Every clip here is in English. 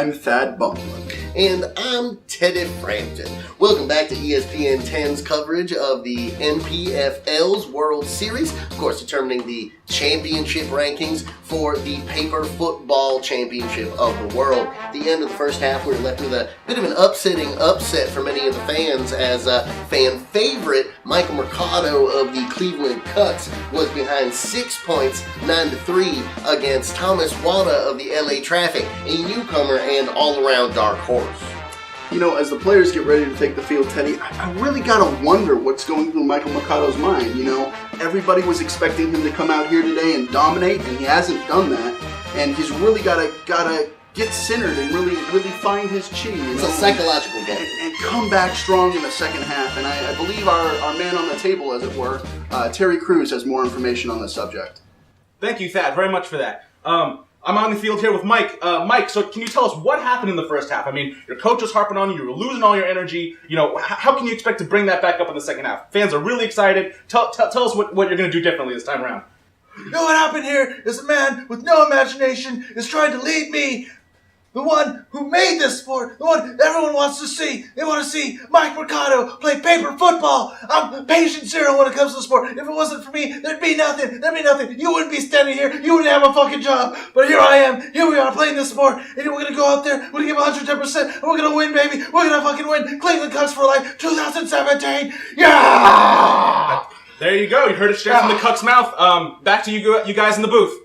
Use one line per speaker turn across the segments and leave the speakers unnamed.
I'm Thad Bumpland.
And I'm Teddy Frampton. Welcome back to ESPN 10's coverage of the NPFL's World Series. Of course, determining the championship rankings for the Paper Football Championship of the World. At the end of the first half, we were left with a bit of an upsetting upset for many of the fans, as fan favorite Michael Mercado of the Cleveland Cucks was behind 6 points, 9-3, against Thomas Wada of the LA Traffic, a newcomer and all-around dark horse.
You know, as the players get ready to take the field, Teddy, I really gotta wonder what's going through Michael Mercado's mind. You know, everybody was expecting him to come out here today and dominate, and he hasn't done that. And he's really gotta get centered and really find his chi.
It's a psychological game.
And come back strong in the second half. And I believe our man on the table, as it were, Terry Crews, has more information on the subject.
Thank you, Thad, very much for that. I'm on the field here with Mike. Mike, so can you tell us what happened in the first half? I mean, your coach was harping on you, you were losing all your energy. You know, how can you expect to bring that back up in the second half? Fans are really excited. Tell us what you're going to do differently this time around.
You know what happened here is a man with no imagination is trying to lead me. The one who made this sport, the one everyone wants to see. They want to see Mike Mercado play paper football. I'm patient zero when it comes to the sport. If it wasn't for me, there'd be nothing. You wouldn't be standing here. You wouldn't have a fucking job. But here I am. Here we are playing this sport. And we're going to go out there. We're going to give 110%. And we're going to win, baby. We're going to fucking win. Cleveland Cucks for life. 2017. Yeah!
There you go. You heard it straight from the Cuck's mouth. Back to you guys in the booth.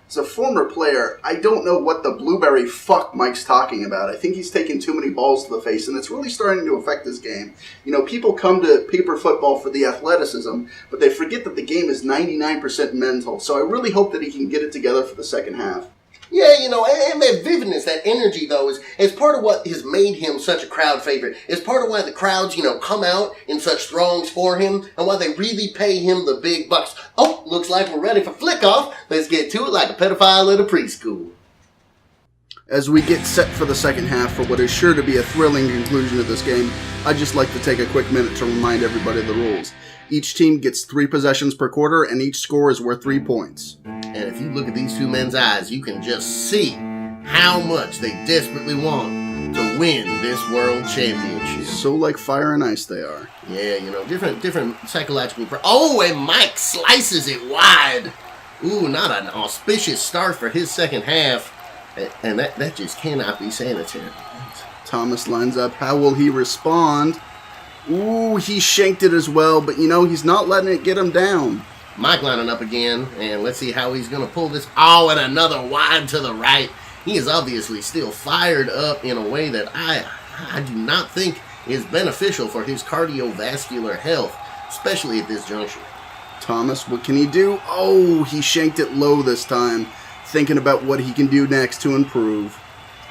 As a former player, I don't know what the blueberry fuck Mike's talking about. I think he's taking too many balls to the face, and it's really starting to affect his game. You know, people come to paper football for the athleticism, but they forget that the game is 99% mental. So I really hope that he can get it together for the second half.
Yeah, you know, and that vividness, that energy, though, is part of what has made him such a crowd favorite. It's part of why the crowds, you know, come out in such throngs for him, and why they really pay him the big bucks. Oh, looks like we're ready for flick-off. Let's get to it like a pedophile at a preschool.
As we get set for the second half for what is sure to be a thrilling conclusion of this game, I'd just like to take a quick minute to remind everybody of the rules. Each team gets 3 possessions per quarter, and each score is worth 3 points.
And if you look at these two men's eyes, you can just see how much they desperately want to win this world championship.
So like fire and ice they are.
Yeah, you know, different psychological... Oh, and Mike slices it wide. Ooh, not an auspicious start for his second half. And that just cannot be sanitary.
Thomas lines up. How will he respond? Ooh, he shanked it as well, but you know, he's not letting it get him down.
Mike lining up again, and let's see how he's going to pull this. Oh, and another wide to the right. He is obviously still fired up in a way that I do not think is beneficial for his cardiovascular health, especially at this juncture.
Thomas, what can he do? Oh, he shanked it low this time, thinking about what he can do next to improve.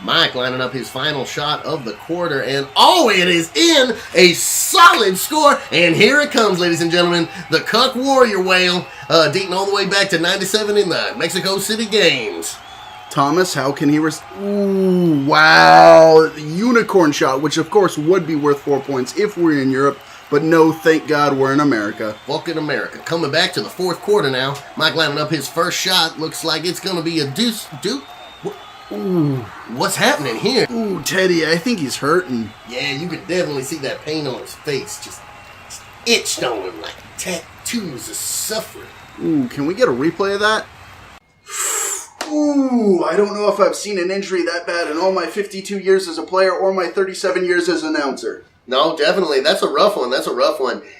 Mike lining up his final shot of the quarter, and oh, it is in! A solid score, and here it comes, ladies and gentlemen, the Cuck Warrior Whale, dating all the way back to 97 in the Mexico City Games.
Thomas, how can he Ooh, wow, unicorn shot, which of course would be worth 4 points if we're in Europe, but no, thank God we're in America.
Fucking America. Coming back to the fourth quarter now, Mike lining up his first shot, looks like it's gonna be a deuce. Ooh, what's happening here?
Ooh, Teddy, I think he's hurting.
Yeah, you could definitely see that pain on his face. Just itched on him like tattoos of suffering.
Ooh, can we get a replay of that? Ooh, I don't know if I've seen an injury that bad in all my 52 years as a player or my 37 years as an announcer.
No, definitely. That's a rough one. And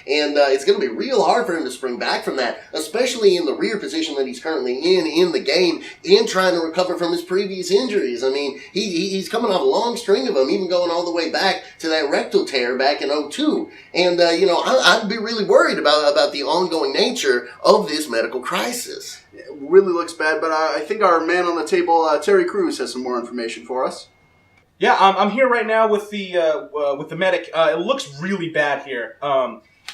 it's going to be real hard for him to spring back from that, especially in the rear position that he's currently in the game, and trying to recover from his previous injuries. I mean, he's coming off a long string of them, even going all the way back to that rectal tear back in 2002. And, I'd be really worried about the ongoing nature of this medical crisis.
It really looks bad, but I think our man on the table, Terry Crews, has some more information for us.
Yeah, I'm here right now with the medic. It looks really bad here.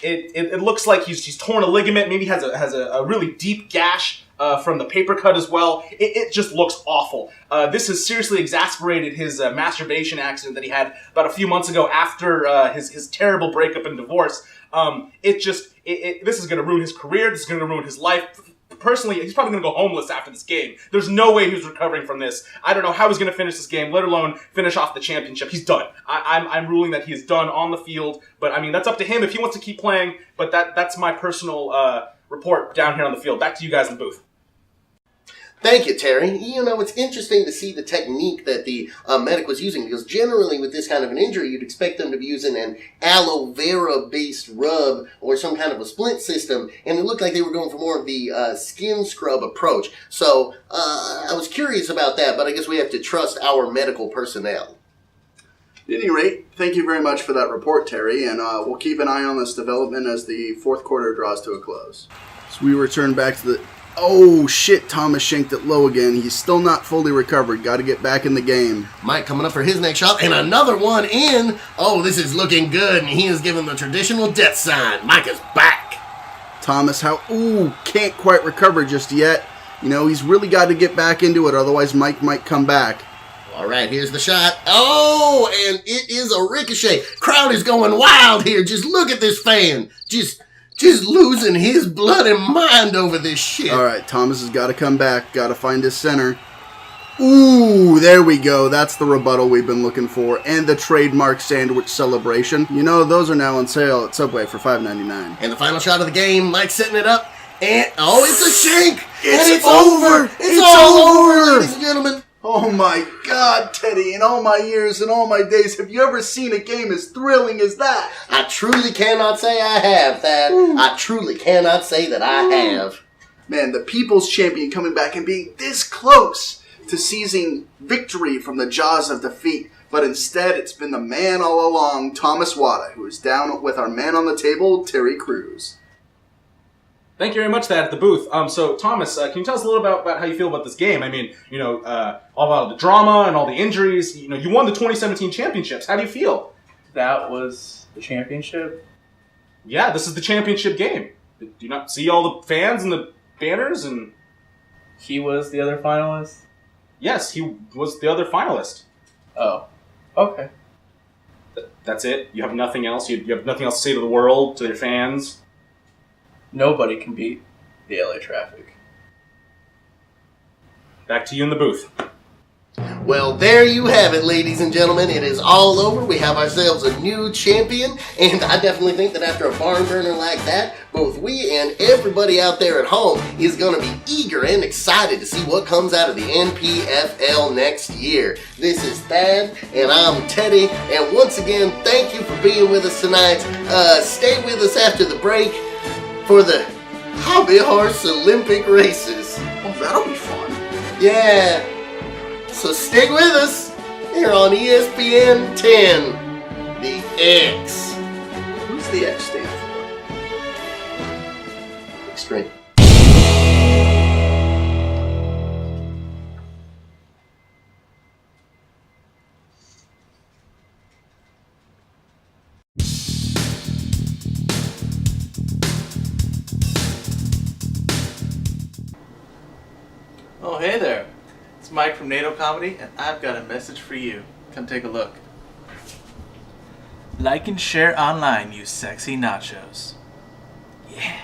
It looks like he's torn a ligament. Maybe has a really deep gash from the paper cut as well. It just looks awful. This has seriously exacerbated his masturbation accident that he had about a few months ago after his terrible breakup and divorce. This is going to ruin his career. This is going to ruin his life. personally, he's probably going to go homeless after this game. There's no way he was recovering from this. I don't know how he's going to finish this game, let alone finish off the championship. He's done. I'm ruling that he is done on the field. But, I mean, that's up to him if he wants to keep playing. But that's my personal report down here on the field. Back to you guys in the booth.
Thank you, Terry. You know, it's interesting to see the technique that the medic was using, because generally with this kind of an injury, you'd expect them to be using an aloe vera-based rub or some kind of a splint system, and it looked like they were going for more of the skin scrub approach. So I was curious about that, but I guess we have to trust our medical personnel.
At any rate, thank you very much for that report, Terry, and we'll keep an eye on this development as the fourth quarter draws to a close. So we return back to the... Oh, shit, Thomas shanked it low again. He's still not fully recovered. Got to get back in the game.
Mike coming up for his next shot, and another one in. Oh, this is looking good, and he is giving the traditional death sign. Mike is back.
Thomas, can't quite recover just yet. You know, he's really got to get back into it, otherwise Mike might come back.
All right, here's the shot. Oh, and it is a ricochet. Crowd is going wild here. Just look at this fan. Just losing his blood and mind over this shit.
All right, Thomas has got to come back. Got to find his center. Ooh, there we go. That's the rebuttal we've been looking for. And the trademark sandwich celebration. You know, those are now on sale at Subway for $5.99.
And the final shot of the game, Mike setting it up. And, it's a shank.
It's over. It's all over.
Ladies and gentlemen.
Oh my God, Teddy, in all my years and all my days, have you ever seen a game as thrilling as that?
I truly cannot say I have, Thad. I truly cannot say that I have.
Man, the People's Champion coming back and being this close to seizing victory from the jaws of defeat. But instead, it's been the man all along, Thomas Wada, who is down with our man on the table, Terry Crews.
Thank you very much, Thad, at the booth. So, Thomas, can you tell us a little about how you feel about this game? I mean, all about the drama and all the injuries. You know, you won the 2017 championships. How do you feel?
That was the championship?
Yeah, this is the championship game. Do you not see all the fans and the banners? And
he was the other finalist?
Yes, he was the other finalist.
Oh, okay.
That's it? You have nothing else? You have nothing else to say to the world, to your fans?
Nobody can beat the LA traffic.
Back to you in the booth.
Well, there you have it, ladies and gentlemen. It is all over. We have ourselves a new champion, and I definitely think that after a barn burner like that, both we and everybody out there at home is going to be eager and excited to see what comes out of the NPFL next year. This is Thad, and I'm Teddy, and once again, thank you for being with us tonight. Stay with us after the break for the Hobby Horse Olympic races.
Oh, that'll be fun.
Yeah. So stick with us here on ESPN 10, the X.
Who's the X stand for?
Extreme.
Oh, hey there. It's Mike from NATO Comedy, and I've got a message for you. Come take a look. Like and share online, you sexy nachos. Yeah.